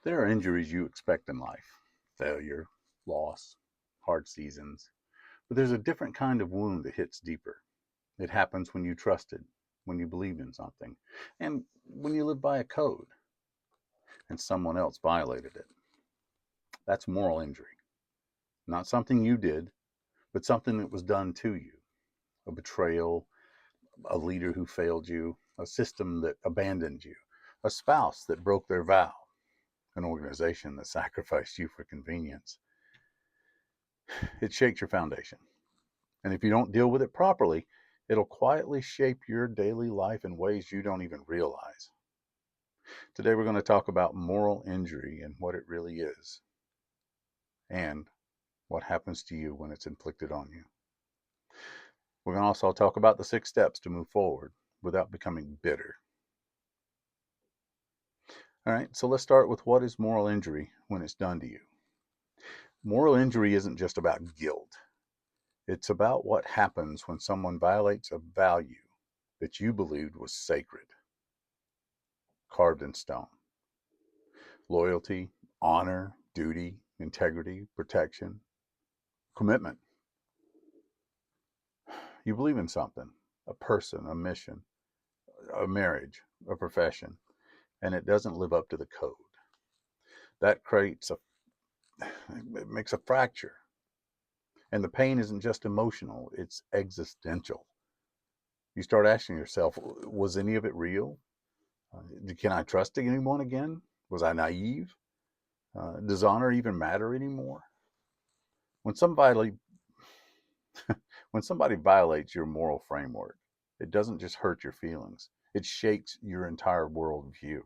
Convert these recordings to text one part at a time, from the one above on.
There are injuries you expect in life: failure, loss, hard seasons. But there's a different kind of wound that hits deeper. It happens when you trusted, when you believed in something, and when you lived by a code and someone else violated it. That's moral injury. Not something you did, but something that was done to you. A betrayal, a leader who failed you, a system that abandoned you, a spouse that broke their vow, an organization that sacrificed you for convenience. It shakes your foundation. And if you don't deal with it properly, it'll quietly shape your daily life in ways you don't even realize. Today, we're going to talk about moral injury and what it really is, and what happens to you when it's inflicted on you. We're going to also talk about the 6 steps to move forward without becoming bitter. All right, so let's start with what is moral injury when it's done to you. Moral injury isn't just about guilt, it's about what happens when someone violates a value that you believed was sacred, carved in stone. Loyalty, honor, duty, integrity, protection, commitment. You believe in something, a person, a mission, a marriage, a profession, and it doesn't live up to the code. That creates it makes a fracture. And the pain isn't just emotional, it's existential. You start asking yourself, was any of it real? Can I trust anyone again? Was I naive? Does honor even matter anymore? When somebody when somebody violates your moral framework, it doesn't just hurt your feelings, it shakes your entire worldview.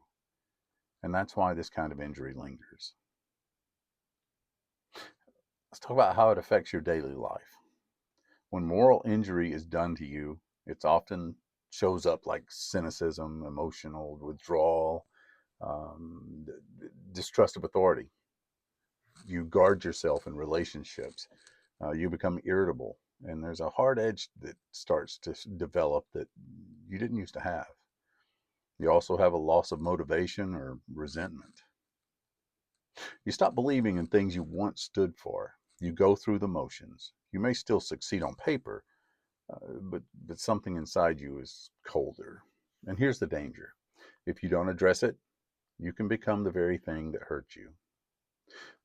And that's why this kind of injury lingers. Let's talk about how it affects your daily life. When moral injury is done to you, it's often shows up like cynicism, emotional withdrawal, um, distrust of authority. You guard yourself in relationships. You become irritable, and there's a hard edge that starts to develop that you didn't used to have. You also have a loss of motivation or resentment. You stop believing in things you once stood for. You go through the motions. You may still succeed on paper, but something inside you is colder. And here's the danger: if you don't address it, you can become the very thing that hurts you.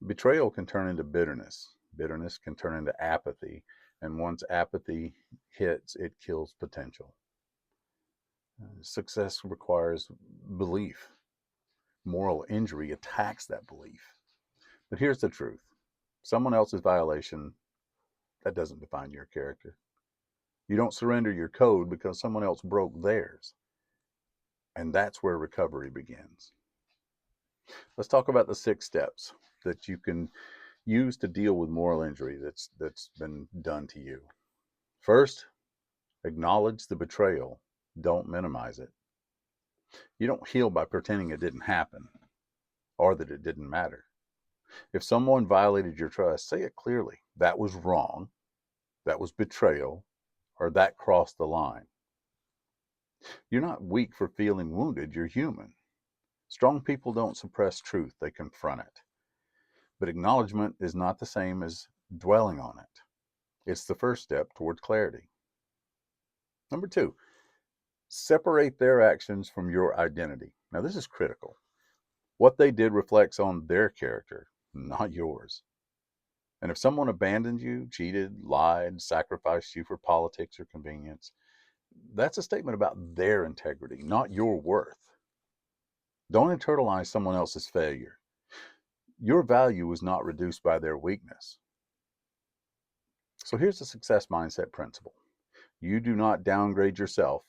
Betrayal can turn into bitterness. Bitterness can turn into apathy. And once apathy hits, it kills potential. Success requires belief. Moral injury attacks that belief. But here's the truth: someone else's violation, that doesn't define your character. You don't surrender your code because someone else broke theirs. And that's where recovery begins. Let's talk about the 6 steps that you can use to deal with moral injury that's been done to you. First, acknowledge the betrayal. Don't minimize it. You don't heal by pretending it didn't happen or that it didn't matter. If someone violated your trust, say it clearly. That was wrong. That was betrayal, or that crossed the line. You're not weak for feeling wounded. You're human. Strong people don't suppress truth, they confront it. But acknowledgement is not the same as dwelling on it. It's the first step toward clarity. Number 2, separate their actions from your identity. Now, this is critical. What they did reflects on their character, not yours. And if someone abandoned you, cheated, lied, sacrificed you for politics or convenience, that's a statement about their integrity, not your worth. Don't internalize someone else's failure. Your value is not reduced by their weakness. So here's the success mindset principle: you do not downgrade yourself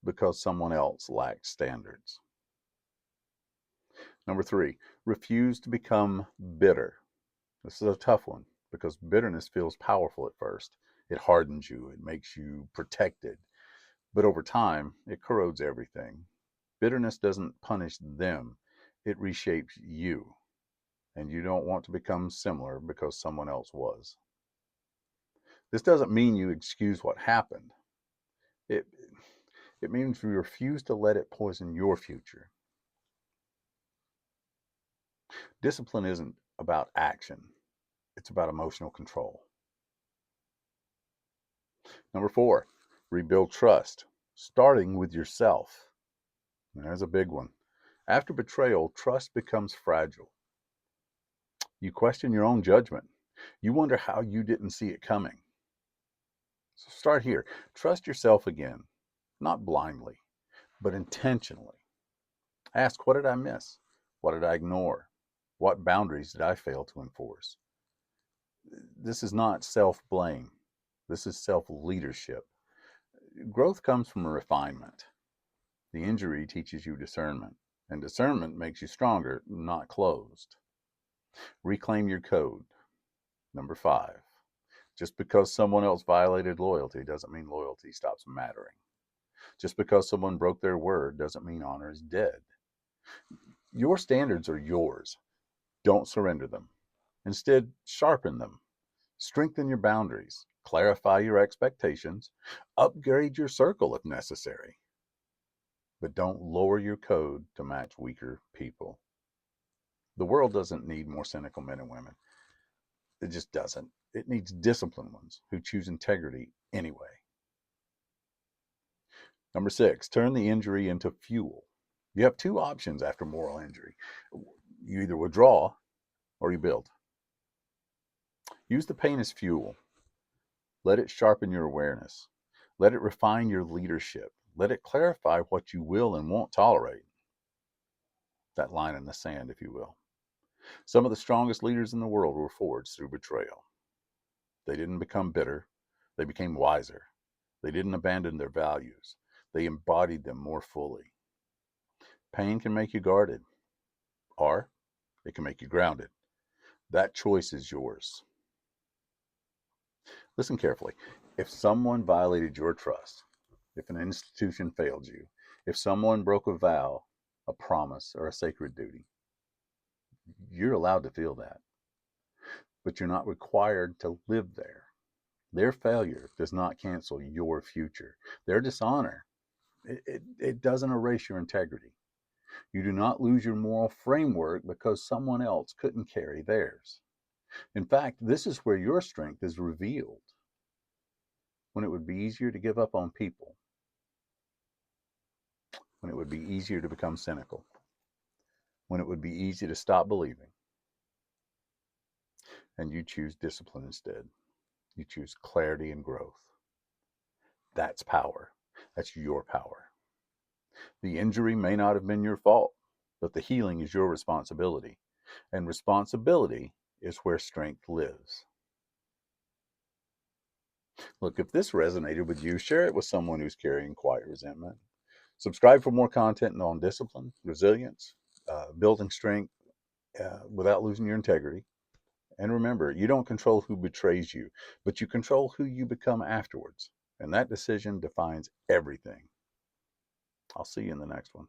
because someone else lacks standards. Number 3, refuse to become bitter. This is a tough one because bitterness feels powerful at first. It hardens you, it makes you protected. But over time, it corrodes everything. Bitterness doesn't punish them, it reshapes you. And you don't want to become similar because someone else was. This doesn't mean you excuse what happened. It, it means you refuse to let it poison your future. Discipline isn't about action, it's about emotional control. Number 4, rebuild trust, starting with yourself. And there's a big one. After betrayal, trust becomes fragile. You question your own judgment. You wonder how you didn't see it coming. So start here. Trust yourself again, not blindly, but intentionally. Ask, what did I miss? What did I ignore? What boundaries did I fail to enforce? This is not self-blame. This is self-leadership. Growth comes from refinement. The injury teaches you discernment, and discernment makes you stronger, not closed. Reclaim your code. Number 5, just because someone else violated loyalty doesn't mean loyalty stops mattering. Just because someone broke their word doesn't mean honor is dead. Your standards are yours. Don't surrender them. Instead, sharpen them. Strengthen your boundaries. Clarify your expectations. Upgrade your circle if necessary. But don't lower your code to match weaker people. The world doesn't need more cynical men and women. It just doesn't. It needs disciplined ones who choose integrity anyway. Number 6, turn the injury into fuel. You have 2 options after moral injury. You either withdraw or you build. Use the pain as fuel. Let it sharpen your awareness. Let it refine your leadership. Let it clarify what you will and won't tolerate. That line in the sand, if you will. Some of the strongest leaders in the world were forged through betrayal. They didn't become bitter. They became wiser. They didn't abandon their values. They embodied them more fully. Pain can make you guarded, or it can make you grounded. That choice is yours. Listen carefully. If someone violated your trust, if an institution failed you, if someone broke a vow, a promise, or a sacred duty, you're allowed to feel that. But you're not required to live there. Their failure does not cancel your future. Their dishonor, it doesn't erase your integrity. You do not lose your moral framework because someone else couldn't carry theirs. In fact, this is where your strength is revealed. When it would be easier to give up on people, when it would be easier to become cynical, when it would be easy to stop believing, and you choose discipline instead. You choose clarity and growth. That's power. That's your power. The injury may not have been your fault, but the healing is your responsibility. And responsibility is where strength lives. Look, if this resonated with you, share it with someone who's carrying quiet resentment. Subscribe for more content on discipline, resilience, building strength without losing your integrity. And remember, you don't control who betrays you, but you control who you become afterwards. And that decision defines everything. I'll see you in the next one.